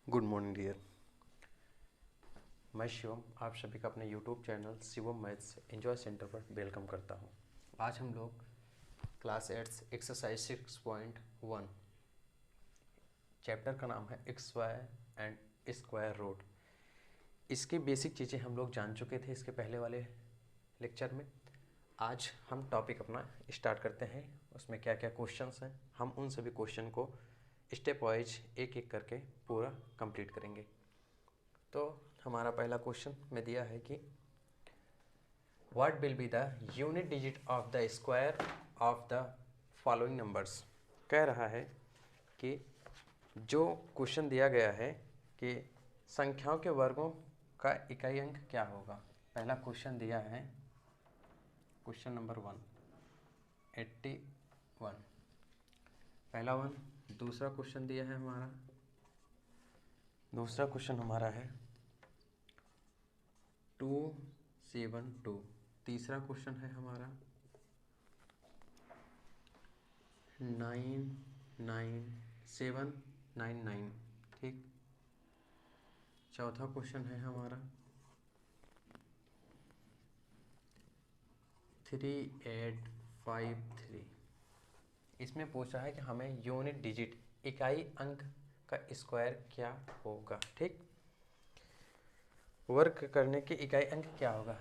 Good morning dear. मैं शिवम आप सभी का अपने YouTube channel Shivam maths enjoy centre पर वेलकम करता हूं। आज हम लोग क्लास 8 एक्सरसाइज 6.1 चैप्टर का नाम है X Y and square root. इसकी बेसिक चीज़ें हम लोग जान चुके थे इसके पहले वाले लेक्चर में। आज हम टॉपिक अपना स्टार्ट करते हैं। उसमें क्या क्या क्वेश्चंस हैं, हम उन सभी क्वेश्चन को स्टेप वाइज एक एक करके पूरा कंप्लीट करेंगे। तो हमारा पहला क्वेश्चन में दिया है कि what will be the unit digit of the square of the following numbers. कह रहा है कि जो क्वेश्चन दिया गया है कि संख्याओं के वर्गों का इकाई अंक क्या होगा। पहला क्वेश्चन दिया है क्वेश्चन नंबर 81 पहला वन। दूसरा क्वेश्चन दिया है हमारा, दूसरा क्वेश्चन हमारा है 272। तीसरा क्वेश्चन है हमारा 99799। ठीक। चौथा क्वेश्चन है हमारा 3853। इसमें पूछा है कि हमें यूनिट डिजिट इकाई अंक का स्क्वायर क्या होगा। ठीक। वर्ग करने की इकाई अंक क्या होगा,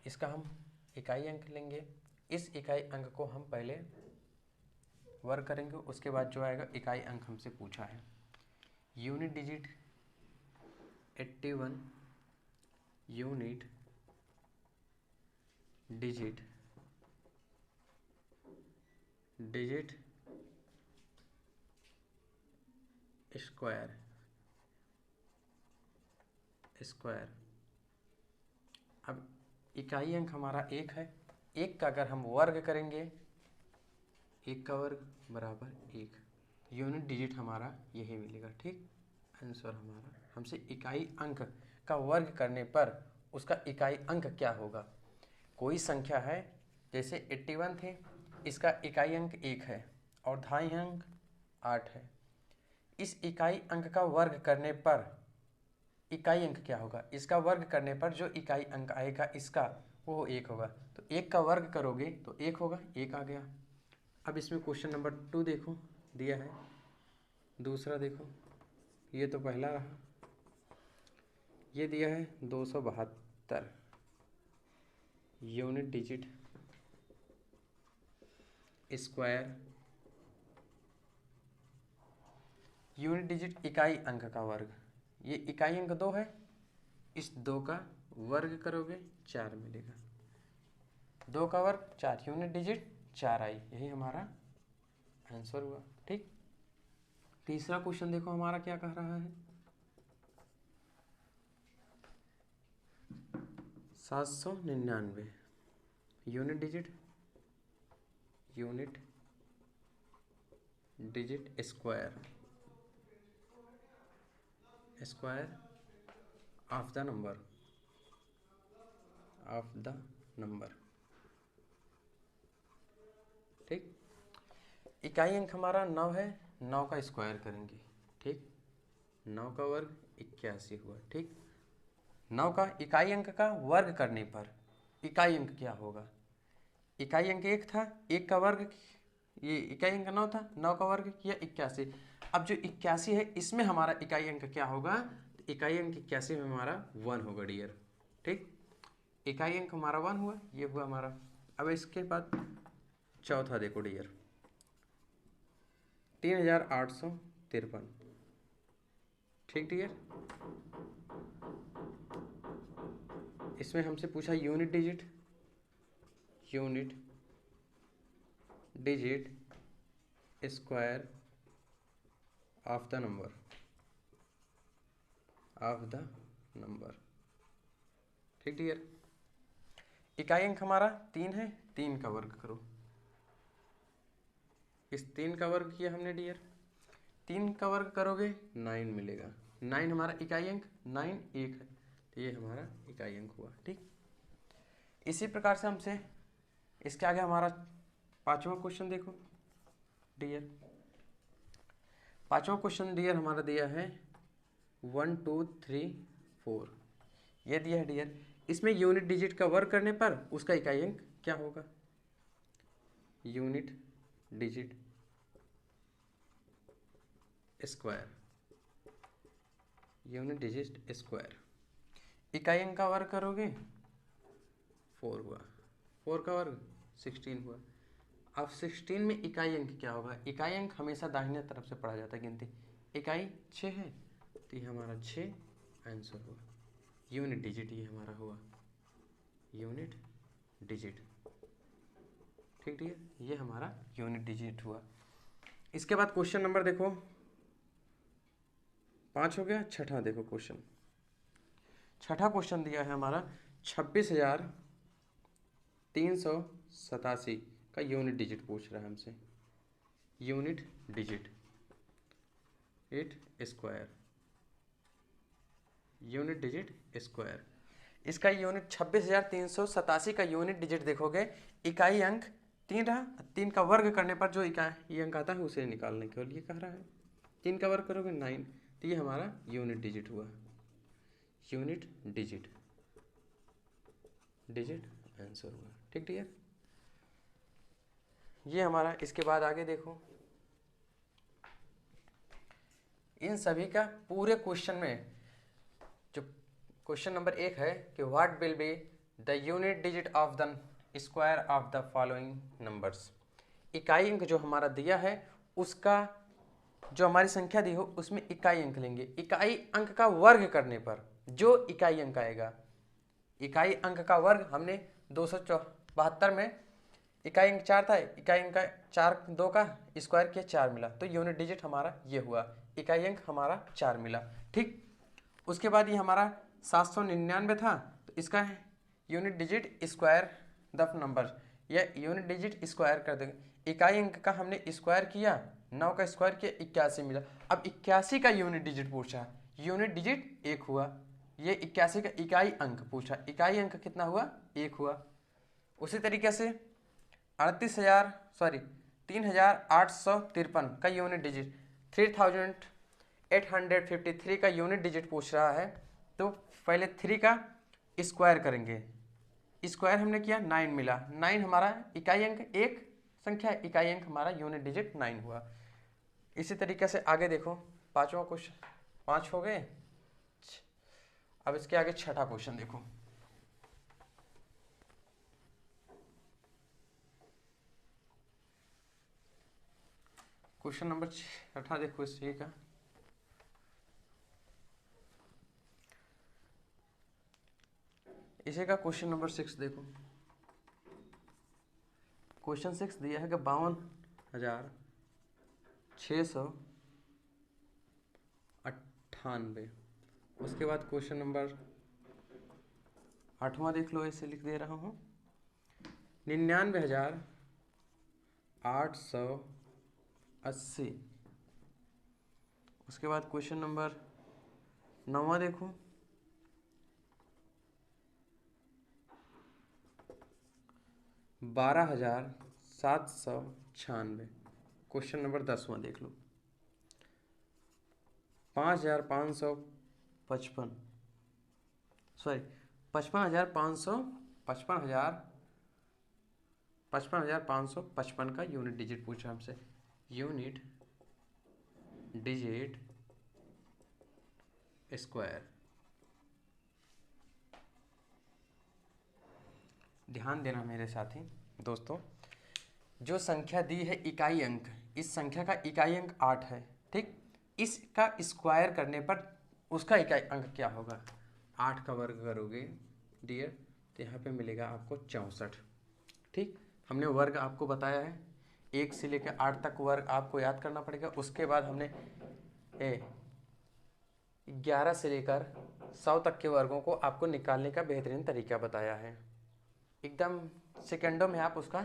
इसका हम इकाई अंक लेंगे। इस इकाई अंक को हम पहले वर्ग करेंगे, उसके बाद जो आएगा इकाई अंक हमसे पूछा है। Unit digit 81 unit digit square square. अब इकाई अंक हमारा एक है, एक का अगर हम वर्ग करेंगे, एक का वर्ग बराबर एक, यूनिट डिजिट हमारा यही मिलेगा। ठीक। आंसर हमारा हमसे इकाई अंक का वर्ग करने पर उसका इकाई अंक क्या होगा। कोई संख्या है जैसे 81 थी, इसका इकाई अंक एक है और धाई अंक 8 है। इस इकाई अंक का वर्ग करने पर इकाई अंक क्या होगा, इसका वर्ग करने पर जो इकाई अंक आएगा इसका वो एक होगा। तो एक का वर्ग करोगे तो एक होगा, एक आ गया। अब इसमें क्वेश्चन नंबर 2 देखो दिया है, दूसरा देखो, ये तो पहला रहा। ये दिया है 272 unit digit square unit digit इकाई अंक का वर्ग। ये इकाई अंक 2 है, इस 2 का वर्ग करोगे 4 मिलेगा। 2 का वर्ग 4, यूनिट डिजिट 4 आई, यही हमारा आंसर हुआ। ठीक। तीसरा क्वेश्चन देखो हमारा क्या कह रहा है, 799 unit digit square of the number. ठीक। इकाई अंक हमारा 9 है, 9 का स्क्वायर करेंगे। ठीक। 9 का वर्ग 81 हुआ। ठीक। 9 का इकाई अंक का वर्ग करने पर इकाई अंक क्या होगा। इकाई अंक एक था, एक का वर्ग, ये इकाई अंक 9 था, 9 का वर्ग किया 81। अब जो 81 है इसमें हमारा इकाई अंक क्या होगा, तो इकाई अंक 81 में हमारा 1 होगा डियर। ठीक। इकाई अंक हमारा 1 हुआ, ये हुआ हमारा। अब इसके बाद चौथा देखो डियर 3853। ठीक डियर। इसमें हमसे पूछा unit digit square of the number. ठीक डियर। इकाई अंक हमारा 3 है, 3 का वर्ग करो। इस 3 का वर्ग किया हमने डियर, 3 का वर्ग करोगे 9 मिलेगा। 9 हमारा इकाई अंक, 9 एक है, तो ये हमारा इकाई अंक हुआ। ठीक। इसी प्रकार से हमसे इसके आगे हमारा पांचवा क्वेश्चन देखो डियर। पांचवा क्वेश्चन डियर हमारा दिया है 1 2 3 4 ये दिया है डियर। इसमें यूनिट डिजिट का वर्ग करने पर उसका इकाई अंक क्या होगा? Unit digit square, unit digit square. इकाई अंक का वर्ग करोगे 4 हुआ, 4 का वर्ग 16 हुआ। अब 16 में इकाई अंक क्या होगा? इकाई अंक हमेशा दाहिने तरफ से पढ़ा जाता है गिनती। इकाई 6 है तो ये हमारा 6 आंसर हुआ। यूनिट डिजिट ये हमारा हुआ, यूनिट डिजिट। ठीक है, ये हमारा यूनिट डिजिट हुआ। इसके बाद क्वेश्चन नंबर देखो 5 हो गया। छठा देखो क्वेश्चन, छठा क्वेश्चन दिया है हमारा 26,387 का यूनिट डिजिट पूछ रहा है हमसे। Unit digit it square, unit digit square. इसका यूनिट 26,387 का यूनिट डिजिट देखोगे, इकाई अंक 3 रहा, 3 का वर्ग करने पर जो इकाई अंक आता है उसे निकालने के लिए कह रहा है। 3 का वर्ग करोगे 9, तो ये हमारा यूनिट डिजिट हुआ, यूनिट डिजिट आंसर हुआ। ठीक है, ये हमारा। इसके बाद आगे देखो, इन सभी का पूरे क्वेश्चन में जो क्वेश्चन नंबर 1 है कि what will be the unit digit of the square of the following numbers. इकाई अंक जो हमारा दिया है उसका जो हमारी संख्या दी हो उसमें इकाई अंक लेंगे। इकाई अंक का वर्ग करने पर जो इकाई अंक आएगा, इकाई अंक का वर्ग हमने 272 में इकाई अंक 4 था, इकाई अंक 4 2 का स्क्वायर किया 4 मिला, तो यूनिट डिजिट हमारा ये हुआ, इकाई अंक हमारा 4 मिला। ठीक, उसके बाद ये हमारा 799 था, तो इसका unit digit square the number, यह यूनिट डिजिट स्क्वायर कर देंगे। इकाई अंक का हमने स्क्वायर किया, 9 का स्क्वायर किया 81 मिला। अब 81 का यूनिट डिजिट पूछा, यूनिट डिजिट 1 हुआ। ये 81 का इकाई अंक पूछा, इकाई अंक कितना हुआ? 1 हुआ। उसी तरीके से 3853 का यूनिट डिजिट, 3853 का यूनिट डिजिट पूछ रहा है, तो पहले 3 का स्क्वायर करेंगे। स्क्वायर हमने किया 9 मिला, 9 हमारा इकाई अंक, एक संख्या इकाई अंक हमारा यूनिट डिजिट 9 हुआ। इसी तरीके से आगे देखो, पांचवा क्वेश्चन, 5 हो गए। अब इसके आगे छठा क्वेश्चन देखो, क्वेश्चन नंबर 6 देखो इसी का। इसी का क्वेश्चन नंबर 6 देखो। क्वेश्चन 6 दिया है कि 52,698। उसके बाद क्वेश्चन नंबर 8वां देख लो, ऐसे लिख दे रहा हूँ 99,880। उसके बाद क्वेश्चन नंबर 9वां देखो, 12,796। क्वेश्चन नंबर 10वां देख लो, 5,555, सॉरी 55,555 का यूनिट डिजिट पूछा हमसे। Unit digit square. ध्यान देना मेरे साथी दोस्तों, जो संख्या दी है इकाई अंक, इस संख्या का इकाई अंक 8 है। ठीक, इसका स्क्वायर करने पर उसका इकाई अंक क्या होगा? 8 का वर्ग करोगे डियर तो यहाँ पे मिलेगा आपको 64। ठीक, हमने वर्ग आपको बताया है, 1 से लेकर 8 तक वर्ग आपको याद करना पड़ेगा। उसके बाद हमने 11 से लेकर 100 तक के वर्गों को आपको निकालने का बेहतरीन तरीका बताया है। एकदम सेकेंडों में आप उसका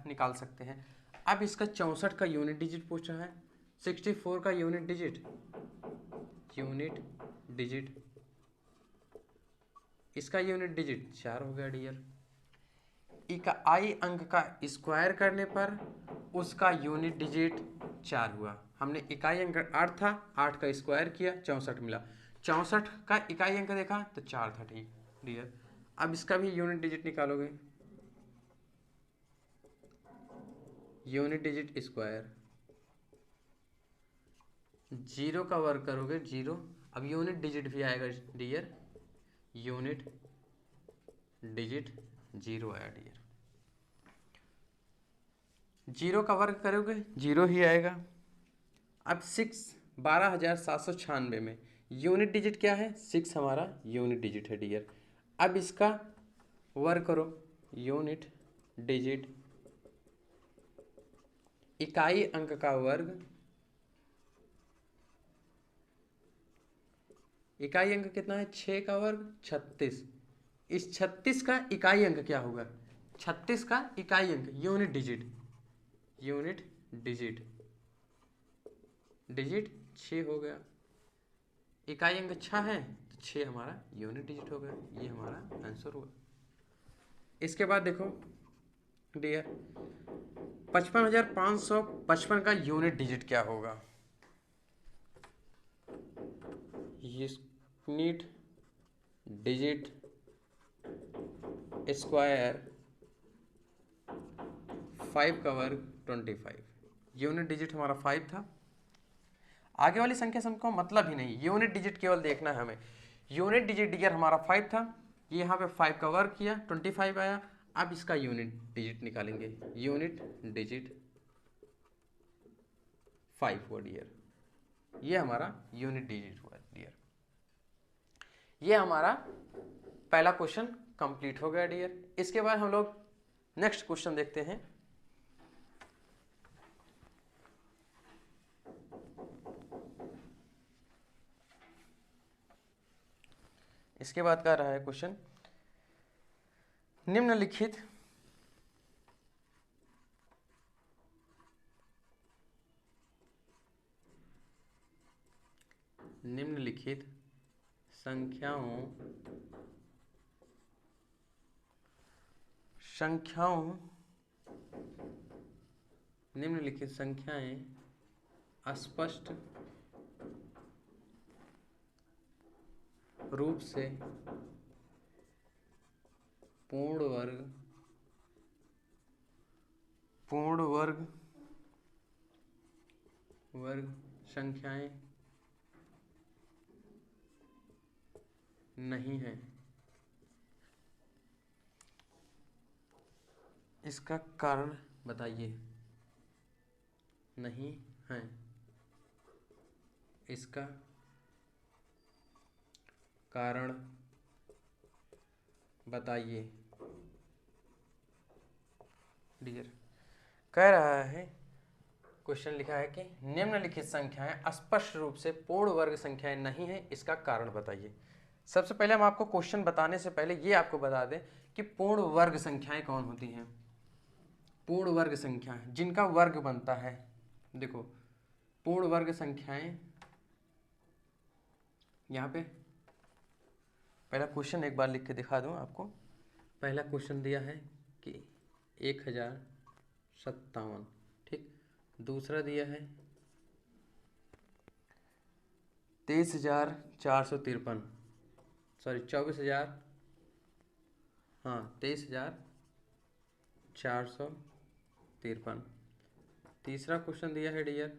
निकाल सकते हैं। अब इसका 64 का यूनिट डिजिट पूछ रहा है, 64 का यूनिट डिजिट, इसका यूनिट डिजिट 4 हो गया डियर। इकाई अंक का स्क्वायर करने पर उसका यूनिट डिजिट 4 हुआ। हमने इकाई अंक 8 था, 8 का स्क्वायर किया 64 मिला। 64 का इकाई अंक देखा तो 4 था, ठीक डियर। अब इसका भी यूनिट डिजिट निकालोगे, यूनिट डिजिट स्क्वायर, 0 का वर्ग करोगे 0, अब यूनिट डिजिट भी आएगा डियर, यूनिट डिजिट 0 आया डियर। 0 का वर्ग करोगे 0 ही आएगा। अब 12,796 में यूनिट डिजिट क्या है, 6 हमारा यूनिट डिजिट है डियर। अब इसका वर्ग करो, यूनिट डिजिट इकाई अंक का वर्ग, इकाई अंक कितना है, 6 का वर्ग 36। इस 36 का इकाई अंक क्या होगा, 36 का इकाई अंक unit digit, unit digit digit 6 हो गया, इकाई अंक 6 है तो 6 हमारा यूनिट डिजिट हो गया, ये हमारा आंसर हुआ। इसके बाद देखो डियर, 55,555 का यूनिट डिजिट क्या होगा, यूनिट डिजिट स्क्वायर 5 का वर्ग 25, यूनिट डिजिट हमारा 5 था। आगे वाली संख्या से हमको मतलब ही नहीं, यूनिट डिजिट केवल देखना है हमें। यूनिट डिजिट डियर हमारा 5 था, ये यहाँ पे 5 का वर्ग किया 25 आया। अब इसका यूनिट डिजिट निकालेंगे, यूनिट डिजिट 5 हुआ डियर, ये हमारा यूनिट डिजिट हुआ डियर। ये हमारा पहला क्वेश्चन कंप्लीट हो गया डियर। इसके बाद हम लोग नेक्स्ट क्वेश्चन देखते हैं। इसके बाद का रहा है क्वेश्चन, निम्नलिखित निम्नलिखित संख्याएं स्पष्ट रूप से पूर्ण वर्ग संख्याएं नहीं है, इसका कारण बताइए। नहीं है, इसका कारण बताइए डियर। कह रहा है, क्वेश्चन लिखा है कि निम्नलिखित संख्याएं स्पष्ट रूप से पूर्ण वर्ग संख्याएं नहीं है, इसका कारण बताइए। सबसे पहले हम आपको क्वेश्चन बताने से पहले ये आपको बता दें कि पूर्ण वर्ग संख्याएं कौन होती हैं। पूर्ण वर्ग संख्याएं जिनका वर्ग बनता है, देखो पूर्ण वर्ग संख्याएं, यहाँ पे पहला क्वेश्चन एक बार लिख के दिखा दूं आपको। पहला क्वेश्चन दिया है कि 1057, ठीक। दूसरा दिया है 23,453, सॉरी 24,000, हाँ 23,453। तीसरा क्वेश्चन दिया है डियर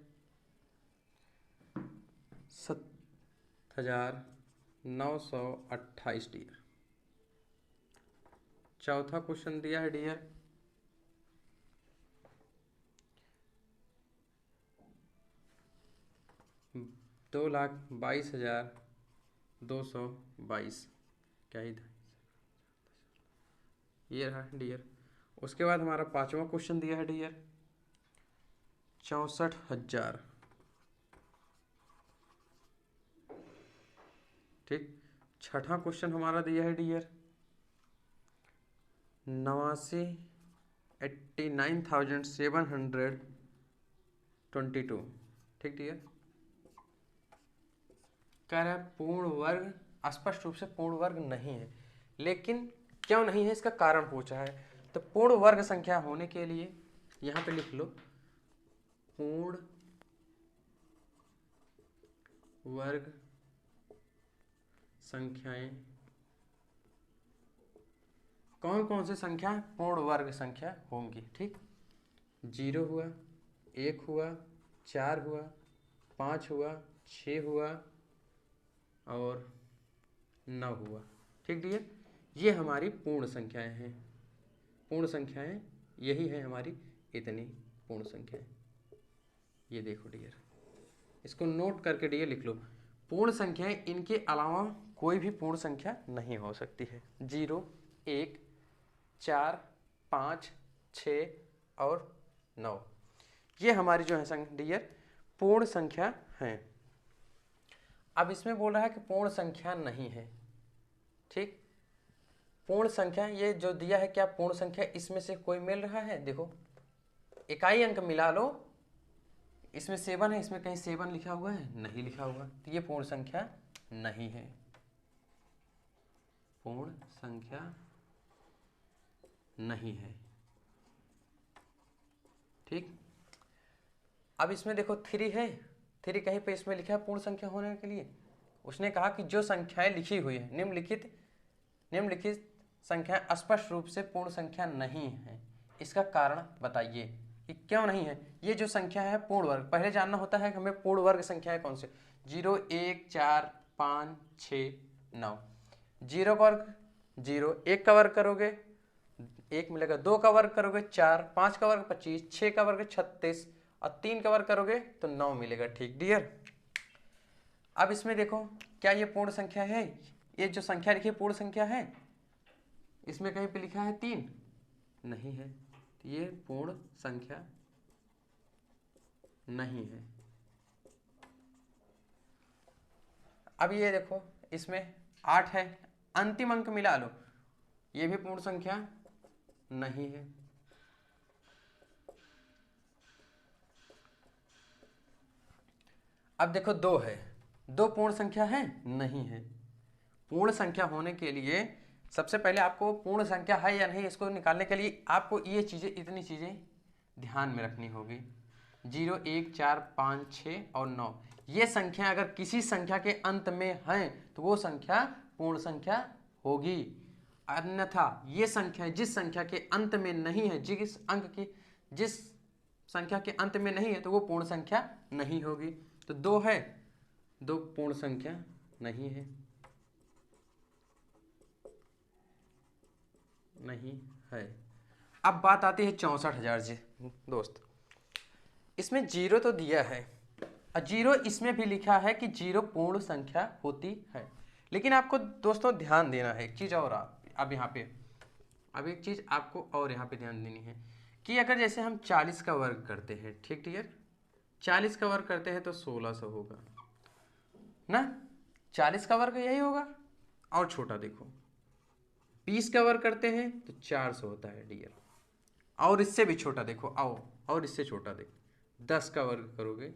7,928 डियर। चौथा क्वेश्चन दिया है डियर 2,22,222, क्या ही था ये रहा डियर। उसके बाद हमारा पांचवा क्वेश्चन दिया है डियर 64,000, ठीक। छठा क्वेश्चन हमारा दिया है डियर 89,722, ठीक डियर। कह रहा है पूर्ण वर्ग स्पष्ट रूप से पूर्ण वर्ग नहीं है, लेकिन क्यों नहीं है इसका कारण पूछा है। तो पूर्ण वर्ग संख्या होने के लिए यहां पे लिख लो, पूर्ण वर्ग संख्याएं, कौन कौन सी संख्या पूर्ण वर्ग संख्या होंगी। ठीक, 0 हुआ, 1 हुआ, 4 हुआ, 5 हुआ, 6 हुआ और 9 हुआ। ठीक डियर, ये हमारी पूर्ण संख्याएं हैं। पूर्ण संख्याएं यही है हमारी, इतनी पूर्ण संख्याएं। ये देखो डियर, इसको नोट करके डियर लिख लो। पूर्ण संख्याएं, इनके अलावा कोई भी पूर्ण संख्या नहीं हो सकती है। 0, 1, 4, 5, 6 और 9, ये हमारी जो है डियर पूर्ण संख्या हैं। अब इसमें बोल रहा है कि पूर्ण संख्या नहीं है। ठीक, पूर्ण संख्या ये जो दिया है, क्या पूर्ण संख्या इसमें से कोई मिल रहा है? देखो, इकाई अंक मिला लो, इसमें 7 है, इसमें कहीं 7 लिखा हुआ है? नहीं लिखा हुआ, तो ये पूर्ण संख्या नहीं है। पूर्ण संख्या नहीं है। ठीक, अब इसमें देखो 3 है, 3 कहीं पे इसमें लिखा है पूर्ण संख्या होने के लिए। उसने कहा कि जो संख्याएं लिखी हुई है, निम्नलिखित संख्याएं स्पष्ट रूप से पूर्ण संख्या नहीं है। इसका कारण बताइए कि क्यों नहीं है। ये जो संख्या है पूर्ण वर्ग, पहले जानना होता है कि हमें पूर्ण वर्ग संख्याएं कौन से। 0, 1, 4, 5, 6, 9। 0 का वर्ग 0, 1 का वर्ग करोगे 1 मिलेगा, 2 का वर्ग करोगे 4, 5 का वर्ग 25, 6 का वर्ग 36 और 3 का वर्ग करोगे तो 9 मिलेगा। ठीक डियर, अब इसमें देखो, क्या ये पूर्ण संख्या है? ये जो संख्या लिखी है पूर्ण संख्या है? इसमें कहीं पे लिखा है 3? नहीं है, तो ये पूर्ण संख्या नहीं है। अब ये देखो, इसमें 8 है, अंतिम अंक मिला लो, ये भी पूर्ण संख्या नहीं है। अब देखो 2 है, 2 पूर्ण संख्या है? नहीं है। पूर्ण संख्या होने के लिए सबसे पहले आपको पूर्ण संख्या है या नहीं, इसको निकालने के लिए आपको ये चीज़ें, इतनी चीज़ें ध्यान में रखनी होगी। 0, 1, 4, 5, 6 और 9, ये संख्या अगर किसी संख्या के अंत में हैं तो वो संख्या पूर्ण संख्या होगी। अन्यथा ये संख्या जिस संख्या के अंत में नहीं है, जिस संख्या के अंत में नहीं है तो वो पूर्ण संख्या नहीं होगी। तो 2 है, 2 पूर्ण संख्या नहीं है, नहीं है। अब बात आती है 64,000 जी दोस्त, इसमें 0 तो दिया है और 0 इसमें भी लिखा है कि 0 पूर्ण संख्या होती है। लेकिन आपको दोस्तों ध्यान देना है एक चीज़ और, अब यहाँ पे अब एक चीज़ आपको और यहाँ पे ध्यान देनी है कि अगर जैसे हम 40 का वर्ग करते हैं, ठीक डियर, 40 का वर्ग करते हैं तो 1600 होगा ना। 40 का वर्ग यही होगा। और छोटा देखो, 20 का वर्ग करते हैं तो 400 होता है डियर। और इससे भी छोटा देखो, आओ, और इससे छोटा देखो, 10 का वर्ग करोगे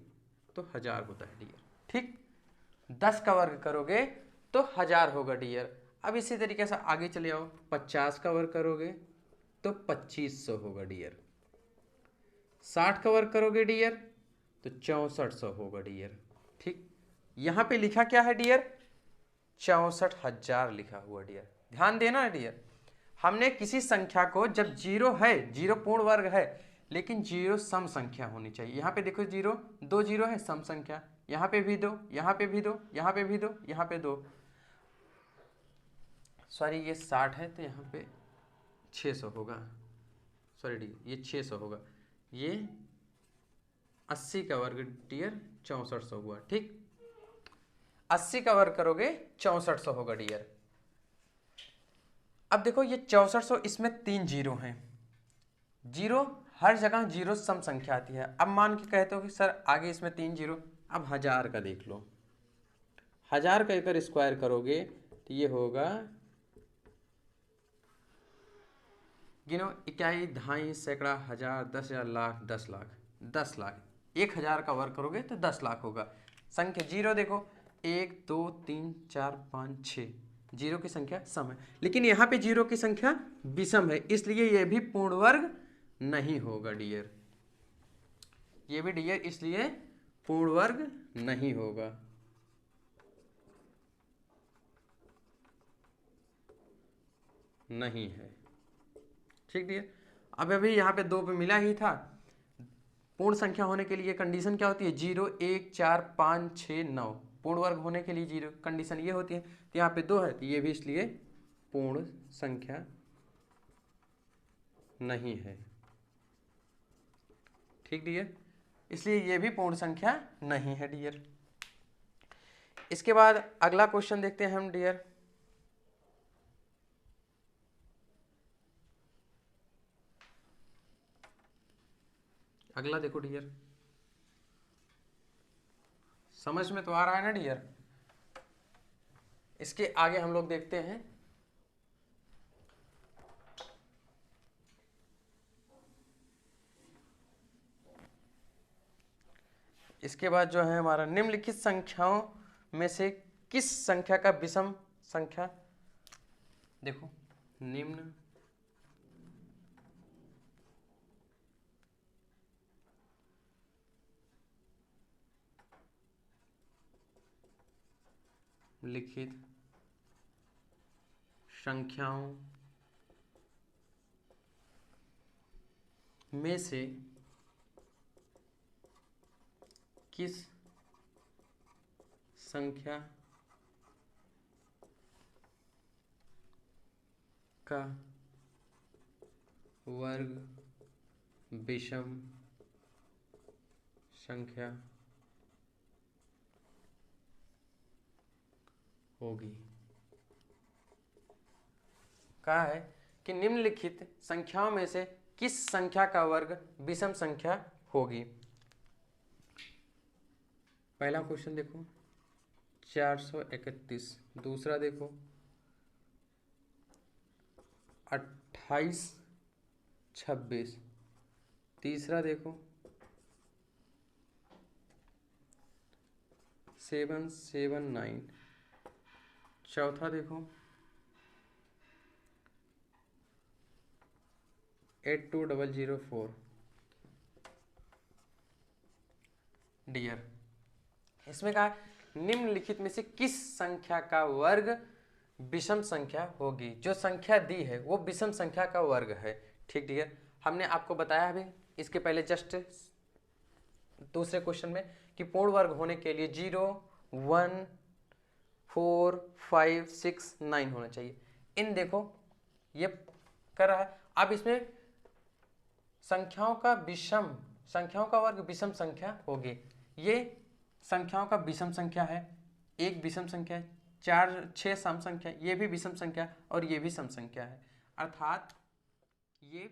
तो 1000 होता है डियर। ठीक, 10 का वर्ग करोगे तो 1000 होगा डियर। अब इसी तरीके से आगे चले आओ, 50 का वर्ग करोगे तो 2500 होगा डियर। 60 का वर्ग करोगे डियर तो 6400 होगा डियर। ठीक, यहाँ पे लिखा क्या है डियर? 64,000 लिखा हुआ डियर। ध्यान देना है डियर, हमने किसी संख्या को, जब 0 है, 0 पूर्ण वर्ग है, लेकिन 0 सम संख्या होनी चाहिए। यहाँ पे देखो 0, 2 0 है, सम संख्या। यहाँ पे भी 2, यहाँ पे भी 2, यहाँ पे भी 2, यहाँ पे 2, सॉरी ये 60 है तो यहाँ पे 600 होगा, सॉरी डियर ये 600 होगा। ये 80 का वर्ग डियर 6400 हुआ। ठीक, 80 का वर्ग करोगे 6400 होगा डियर। अब देखो ये 6400, इसमें 3 जीरो हैं। जीरो हर जगह 0 सम संख्या आती है। अब मान के कहते हो कि सर आगे इसमें 3 जीरो। अब 1000 का देख लो, 1000 का अगर स्क्वायर करोगे तो ये होगा, गिनो, इकाई, दहाई, सैकड़ा, 1000, 10,000, लाख, 10 लाख, 10 लाख। 1000 का वर्ग करोगे तो 10 लाख होगा। संख्या जीरो देखो, 1, 2, 3, 4, 5, 6, जीरो की संख्या सम है, लेकिन यहाँ पे जीरो की संख्या विषम है, इसलिए ये भी पूर्ण वर्ग नहीं होगा डियर। ये भी डियर इसलिए पूर्ण वर्ग नहीं होगा। नहीं है। ठीक डियर, अब अभी यहाँ पे 2 पे मिला ही था। पूर्ण संख्या होने के लिए कंडीशन क्या होती है? 0, 1, 4, 5, 6, 9। पूर्ण वर्ग होने के लिए 0 कंडीशन ये होती है। तो यहाँ पे 2 है तो ये भी इसलिए पूर्ण संख्या नहीं है। ठीक डियर, इसलिए ये भी पूर्ण संख्या नहीं है डियर। इसके बाद अगला क्वेश्चन देखते हैं हम डियर। अगला देखो डियर, समझ में तो आ रहा है ना डियर? इसके आगे हम लोग देखते हैं इसके बाद जो है हमारा निम्नलिखित संख्याओं में से किस संख्या का विषम संख्या, देखो निम्न लिखित संख्याओं में से किस संख्या का वर्ग विषम संख्या होगी। कहा है कि निम्नलिखित संख्याओं में से किस संख्या का वर्ग विषम संख्या होगी। पहला क्वेश्चन देखो 431, दूसरा देखो 28, 26, तीसरा देखो 779, चौथा देखो 82004। डियर, इसमें कहा निम्नलिखित में से किस संख्या का वर्ग विषम संख्या होगी। जो संख्या दी है वो विषम संख्या का वर्ग है। ठीक डियर, हमने आपको बताया अभी इसके पहले जस्ट दूसरे क्वेश्चन में कि पूर्ण वर्ग होने के लिए 0, 1, 4, 5, 6, 9 होना चाहिए। इन देखो ये कर रहा है। अब इसमें संख्याओं का वर्ग विषम संख्या होगी। ये संख्याओं का विषम संख्या है, एक विषम संख्या है, 4, 6 सम संख्या, ये भी विषम संख्या और ये भी सम संख्या है। अर्थात ये